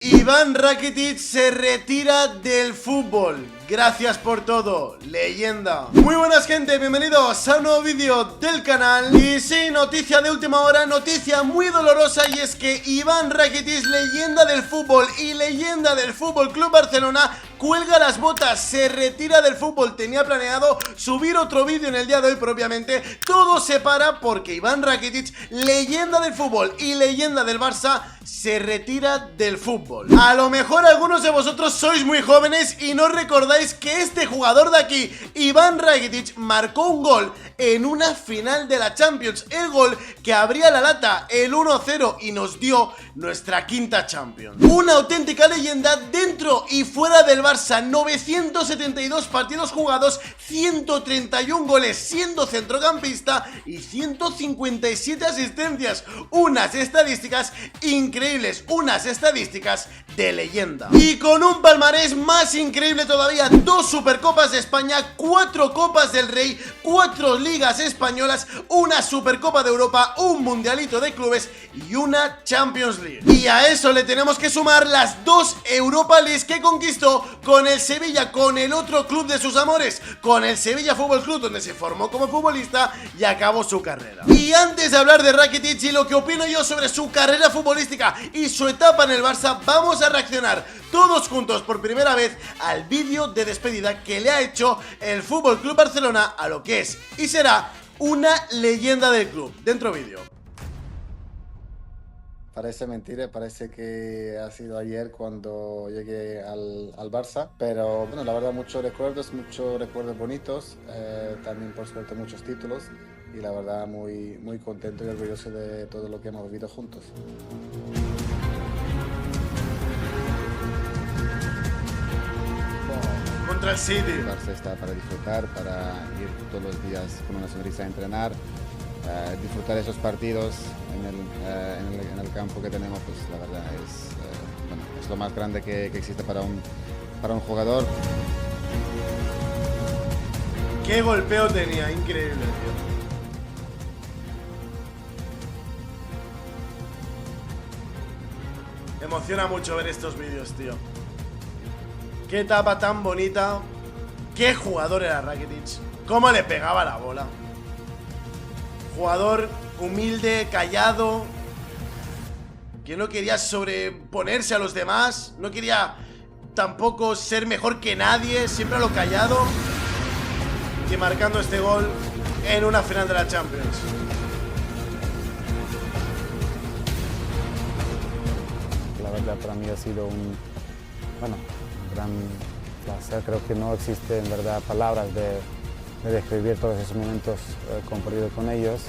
Iván Rakitic se retira del fútbol. Gracias por todo, leyenda. Muy buenas gente, bienvenidos a un nuevo vídeo del canal. Y sí, noticia de última hora, noticia muy dolorosa. Y es que Iván Rakitic, leyenda del fútbol y leyenda del Fútbol Club Barcelona, cuelga las botas, se retira del fútbol. Tenía planeado subir otro vídeo en el día de hoy propiamente. Todo se para porque Iván Rakitic, leyenda del fútbol y leyenda del Barça, se retira del fútbol. A lo mejor algunos de vosotros sois muy jóvenes y no recordáis que este jugador de aquí, Iván Rakitic, marcó un gol en una final de la Champions. El gol que abría la lata, el 1-0, y nos dio nuestra quinta Champions. Una auténtica leyenda dentro y fuera del Barça. 972 partidos jugados, 131 goles siendo centrocampista y 157 asistencias. Unas estadísticas increíbles, unas estadísticas de leyenda. Y con un palmarés más increíble todavía: 2 Supercopas de España, 4 Copas del Rey, 4 Ligas Españolas, una Supercopa de Europa, un Mundialito de Clubes y una Champions League. Y a eso le tenemos que sumar las 2 Europa Leagues que conquistó con el Sevilla, con el otro club de sus amores, con el Sevilla Fútbol Club, donde se formó como futbolista y acabó su carrera. Y antes de hablar de Rakitic y lo que opino yo sobre su carrera futbolística y su etapa en el Barça, vamos a reaccionar todos juntos por primera vez al vídeo de despedida que le ha hecho el Fútbol Club Barcelona a lo que es y será una leyenda del club. Dentro vídeo. Parece mentira, parece que ha sido ayer cuando llegué al Barça, pero bueno, la verdad muchos recuerdos bonitos, también por suerte muchos títulos, y la verdad muy contento y orgulloso de todo lo que hemos vivido juntos. Contra el City. El Barça está para disfrutar, para ir todos los días con una sonrisa a entrenar, disfrutar esos partidos en el campo que tenemos. Pues la verdad es lo más grande que existe para un jugador. Qué golpeo tenía, increíble, tío. Emociona mucho ver estos vídeos, tío. Qué etapa tan bonita. Qué jugador era Rakitic. Cómo le pegaba la bola. Jugador humilde, callado, que no quería sobreponerse a los demás, no quería tampoco ser mejor que nadie, siempre a lo callado, y marcando este gol en una final de la Champions. La verdad para mí ha sido un gran placer. Creo que no existe en verdad palabras de describir todos esos momentos compartidos con ellos.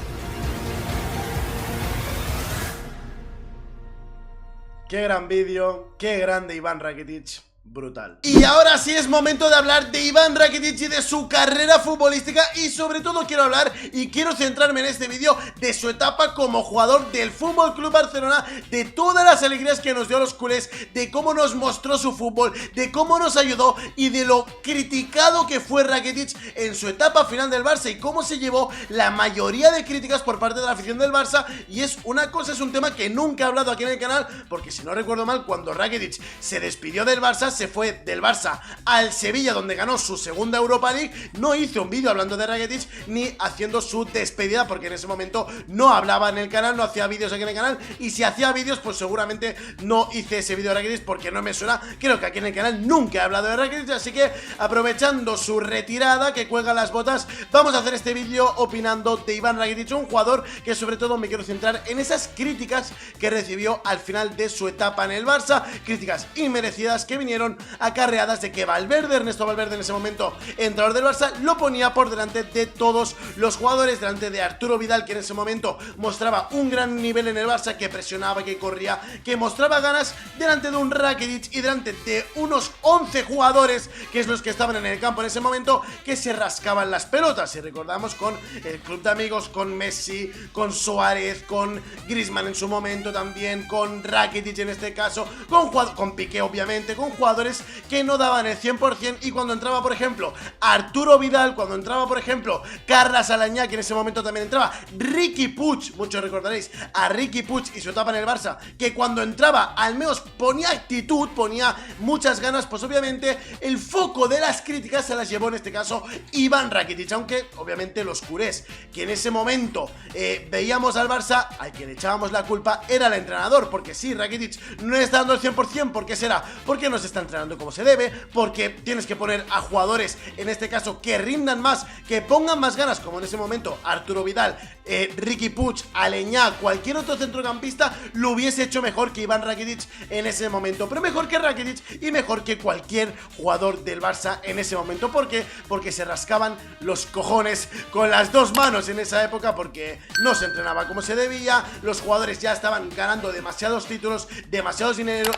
Qué gran vídeo, qué grande Iván Rakitic. Brutal. Y ahora sí es momento de hablar de Iván Rakitic y de su carrera futbolística, y sobre todo quiero hablar y quiero centrarme en este vídeo de su etapa como jugador del Fútbol Club Barcelona, de todas las alegrías que nos dio a los culés, de cómo nos mostró su fútbol, de cómo nos ayudó y de lo criticado que fue Rakitic en su etapa final del Barça y cómo se llevó la mayoría de críticas por parte de la afición del Barça. Y es una cosa, es un tema que nunca he hablado aquí en el canal, porque si no recuerdo mal, cuando Rakitic se despidió del Barça, se fue del Barça al Sevilla, donde ganó su segunda Europa League. No hice un vídeo hablando de Rakitic ni haciendo su despedida, porque en ese momento no hablaba en el canal, no hacía vídeos aquí en el canal, y si hacía vídeos pues seguramente no hice ese vídeo de Rakitic porque no me suena. Creo que aquí en el canal nunca he hablado de Rakitic, así que aprovechando su retirada, que cuelga las botas, vamos a hacer este vídeo opinando de Iván Rakitic, un jugador que sobre todo me quiero centrar en esas críticas que recibió al final de su etapa en el Barça, críticas inmerecidas que vinieron acarreadas de que Valverde, Ernesto Valverde, en ese momento entrenador del Barça, lo ponía por delante de todos los jugadores, delante de Arturo Vidal, que en ese momento mostraba un gran nivel en el Barça, que presionaba, que corría, que mostraba ganas, delante de un Rakitic y delante de unos 11 jugadores, que es los que estaban en el campo en ese momento, que se rascaban las pelotas. Y recordamos con el club de amigos, con Messi, con Suárez, con Griezmann en su momento también, con Rakitic en este caso, con Piqué obviamente, con jugadores jugadores que no daban el 100%, y cuando entraba, por ejemplo, Arturo Vidal, cuando entraba, por ejemplo, Carles Aleñá, que en ese momento también entraba, Riqui Puig, muchos recordaréis a Riqui Puig y su etapa en el Barça, que cuando entraba al menos ponía actitud, ponía muchas ganas, pues obviamente el foco de las críticas se las llevó en este caso Iván Rakitic, aunque obviamente los culés que en ese momento veíamos al Barça, al que le echábamos la culpa era el entrenador, porque sí, Rakitic no está dando el 100%, ¿por qué será? Porque no se está entrenando como se debe, porque tienes que poner a jugadores, en este caso, que rindan más, que pongan más ganas, como en ese momento Arturo Vidal, Riqui Puig, Aleñá, cualquier otro centrocampista lo hubiese hecho mejor que Iván Rakitic en ese momento, pero mejor que Rakitic y mejor que cualquier jugador del Barça en ese momento. ¿Por qué? Porque se rascaban los cojones con las dos manos en esa época, porque no se entrenaba como se debía, los jugadores ya estaban ganando demasiados títulos, demasiado dinero,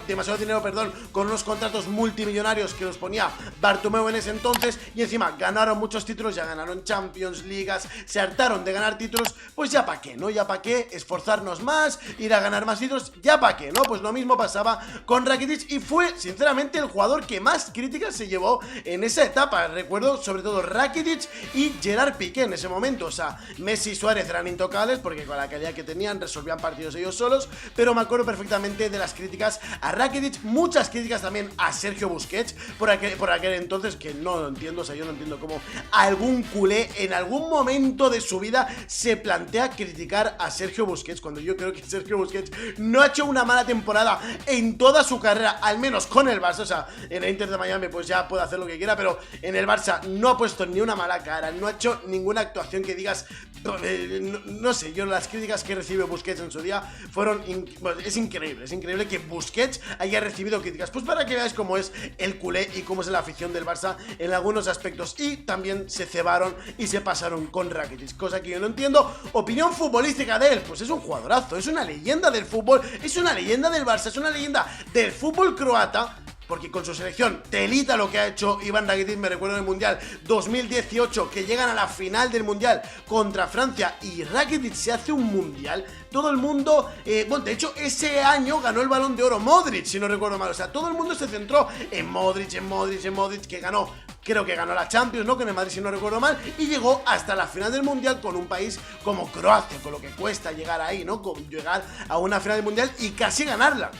con unos contratos multimillonarios que los ponía Bartomeu en ese entonces, y encima ganaron muchos títulos, ya ganaron Champions, Ligas, se hartaron de ganar títulos, pues ya para qué, ¿no? Ya para qué esforzarnos más, ir a ganar más títulos, ya para qué, ¿no? Pues lo mismo pasaba con Rakitic, y fue sinceramente el jugador que más críticas se llevó en esa etapa. Recuerdo sobre todo Rakitic y Gerard Piqué en ese momento. O sea, Messi y Suárez eran intocables porque con la calidad que tenían resolvían partidos ellos solos, pero me acuerdo perfectamente de las críticas a Rakitic, muchas críticas también a Sergio Busquets por aquel entonces, que no lo entiendo. O sea, yo no entiendo cómo algún culé en algún momento de su vida se plantea criticar a Sergio Busquets, cuando yo creo que Sergio Busquets no ha hecho una mala temporada en toda su carrera, al menos con el Barça. O sea, en el Inter de Miami pues ya puede hacer lo que quiera, pero en el Barça no ha puesto ni una mala cara, no ha hecho ninguna actuación que digas, no sé, yo las críticas que recibió Busquets en su día fueron, bueno, es increíble que Busquets haya recibido críticas, pues para que veáis cómo es el culé y cómo es la afición del Barça en algunos aspectos. Y también se cebaron y se pasaron con Rakitic, cosa que yo no entiendo. Opinión futbolística de él, pues es un jugadorazo, es una leyenda del fútbol, es una leyenda del Barça, es una leyenda del fútbol croata, porque con su selección telita lo que ha hecho Iván Rakitic. Me recuerdo en el Mundial 2018 que llegan a la final del Mundial contra Francia y Rakitic se hace un Mundial. Todo el mundo, bueno, de hecho ese año ganó el Balón de Oro Modric, si no recuerdo mal. O sea, todo el mundo se centró en Modric, que ganó, creo que ganó la Champions, ¿no? Con el Madrid, si no recuerdo mal, y llegó hasta la final del Mundial con un país como Croacia, con lo que cuesta llegar ahí, ¿no? Con llegar a una final del Mundial y casi ganarla,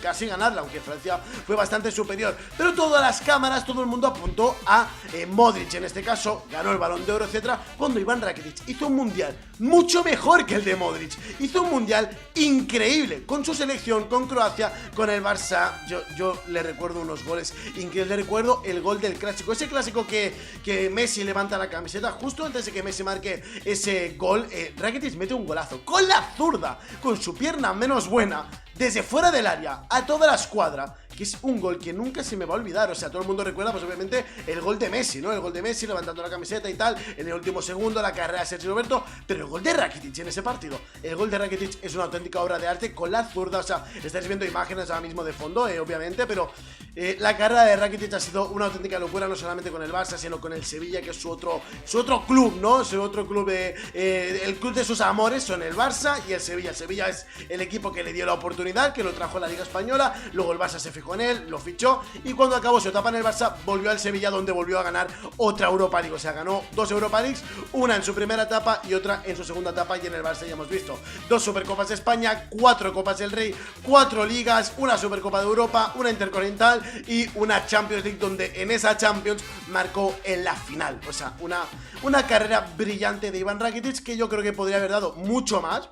aunque Francia fue bastante superior. Pero todas las cámaras, todo el mundo apuntó a Modric, en este caso, ganó el Balón de Oro, etcétera, cuando Iván Rakitic hizo un Mundial mucho mejor que el de Modric, hizo un Mundial increíble, con su selección, con Croacia, con el Barça. Yo le recuerdo unos goles increíbles, le recuerdo el gol del clásico, ese clásico que Messi levanta la camiseta, justo antes de que Messi marque ese gol, Rakitic mete un golazo con la zurda, con su pierna menos buena, desde fuera del área, a toda la escuadra, que es un gol que nunca se me va a olvidar. O sea, todo el mundo recuerda, pues obviamente, el gol de Messi, ¿no? El gol de Messi levantando la camiseta y tal, en el último segundo, la carrera de Sergio Roberto, pero el gol de Rakitic en ese partido, el gol de Rakitic es una auténtica obra de arte con la zurda. O sea, estáis viendo imágenes ahora mismo de fondo, obviamente, pero la carrera de Rakitic ha sido una auténtica locura, no solamente con el Barça, sino con el Sevilla, que es su otro club, ¿no? Su otro club, el club de sus amores son el Barça y el Sevilla. El Sevilla es el equipo que le dio la oportunidad, que lo trajo a la Liga Española, luego el Barça se fijó en él, lo fichó, y cuando acabó su etapa en el Barça volvió al Sevilla, donde volvió a ganar otra Europa League. O sea, ganó 2 Europa Leagues, una en su primera etapa y otra en su segunda etapa, y en el Barça ya hemos visto 2 Supercopas de España, 4 Copas del Rey, 4 Ligas, una Supercopa de Europa, una Intercontinental y una Champions League, donde en esa Champions marcó en la final. O sea, una carrera brillante de Iván Rakitic, que yo creo que podría haber dado mucho más,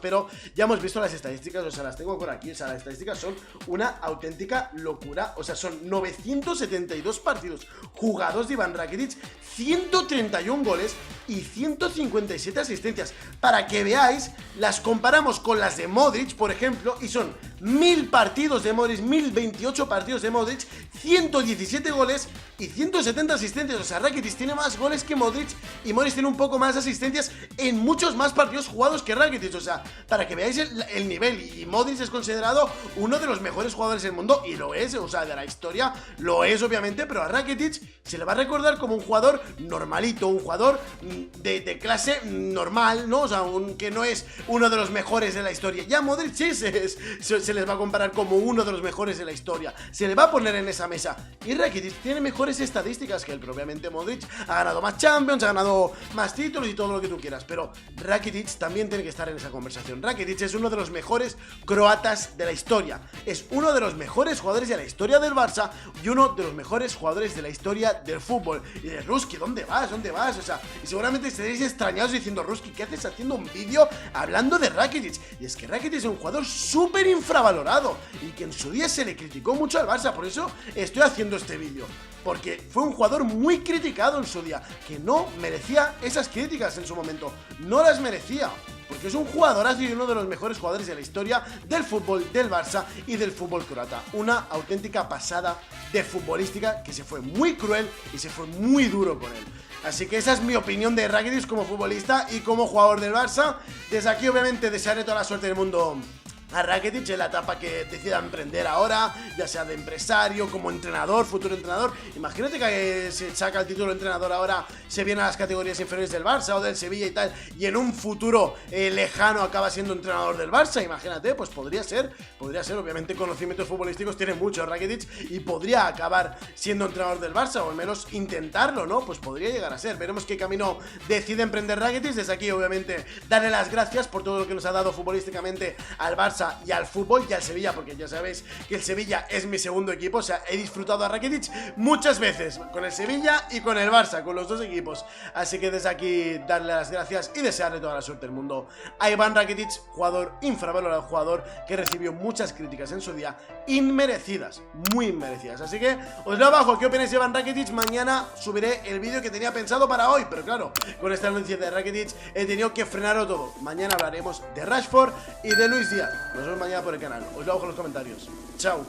pero ya hemos visto las estadísticas. O sea, las tengo por aquí. O sea, las estadísticas son una auténtica locura. O sea, son 972 partidos jugados de Iván Rakitic, 131 goles y 157 asistencias. Para que veáis, las comparamos con las de Modric, por ejemplo, y son 1000 partidos de Modric, 1028 partidos de Modric, 117 goles y 170 asistencias. O sea, Rakitic tiene más goles que Modric, y Modric tiene un poco más de asistencias en muchos más partidos jugados que Rakitic. O sea, para que veáis el nivel. Y Modric es considerado uno de los mejores jugadores jugadores del mundo, y lo es, o sea, de la historia lo es obviamente, pero a Rakitic se le va a recordar como un jugador normalito, un jugador de clase normal, ¿no? O sea, que no es uno de los mejores de la historia. Ya Modric sí se les va a comparar como uno de los mejores de la historia, se le va a poner en esa mesa, y Rakitic tiene mejores estadísticas que él, pero obviamente Modric ha ganado más Champions, ha ganado más títulos y todo lo que tú quieras, pero Rakitic también tiene que estar en esa conversación. Rakitic es uno de los mejores croatas de la historia, es uno de los mejores jugadores de la historia del Barça y uno de los mejores jugadores de la historia del fútbol. Y de Ruski, ¿dónde vas? ¿Dónde vas? O sea, y seguramente estaréis extrañados diciendo, Ruski, ¿qué haces haciendo un vídeo hablando de Rakitic? Y es que Rakitic es un jugador súper infravalorado y que en su día se le criticó mucho al Barça, por eso estoy haciendo este vídeo, porque fue un jugador muy criticado en su día, que no merecía esas críticas en su momento, no las merecía, porque es un jugadorazo y uno de los mejores jugadores de la historia del fútbol, del Barça y del fútbol croata. Una auténtica pasada de futbolística, que se fue muy cruel y se fue muy duro con él. Así que esa es mi opinión de Rakitic como futbolista y como jugador del Barça. Desde aquí obviamente desearé toda la suerte del mundo a Rakitic en la etapa que decida emprender ahora, ya sea de empresario, como entrenador, futuro entrenador. Imagínate que se saca el título de entrenador ahora, se viene a las categorías inferiores del Barça o del Sevilla y tal, y en un futuro lejano acaba siendo entrenador del Barça. Imagínate, pues podría ser, obviamente conocimientos futbolísticos tiene mucho Rakitic y podría acabar siendo entrenador del Barça, o al menos intentarlo, ¿no? Pues podría llegar a ser. Veremos qué camino decide emprender Rakitic. Desde aquí obviamente darle las gracias por todo lo que nos ha dado futbolísticamente al Barça y al fútbol y al Sevilla, porque ya sabéis que el Sevilla es mi segundo equipo. O sea, he disfrutado a Rakitic muchas veces con el Sevilla y con el Barça, con los dos equipos. Así que desde aquí darle las gracias y desearle toda la suerte del mundo a Iván Rakitic, jugador infravalorado, jugador que recibió muchas críticas en su día, inmerecidas, muy inmerecidas. Así que os lo abajo, ¿qué opináis de Iván Rakitic? Mañana subiré el vídeo que tenía pensado para hoy, pero claro, con esta noticia de Rakitic he tenido que frenarlo todo. Mañana hablaremos de Rashford y de Luis Díaz. Nos vemos mañana por el canal. Os lo dejo en los comentarios. Chao.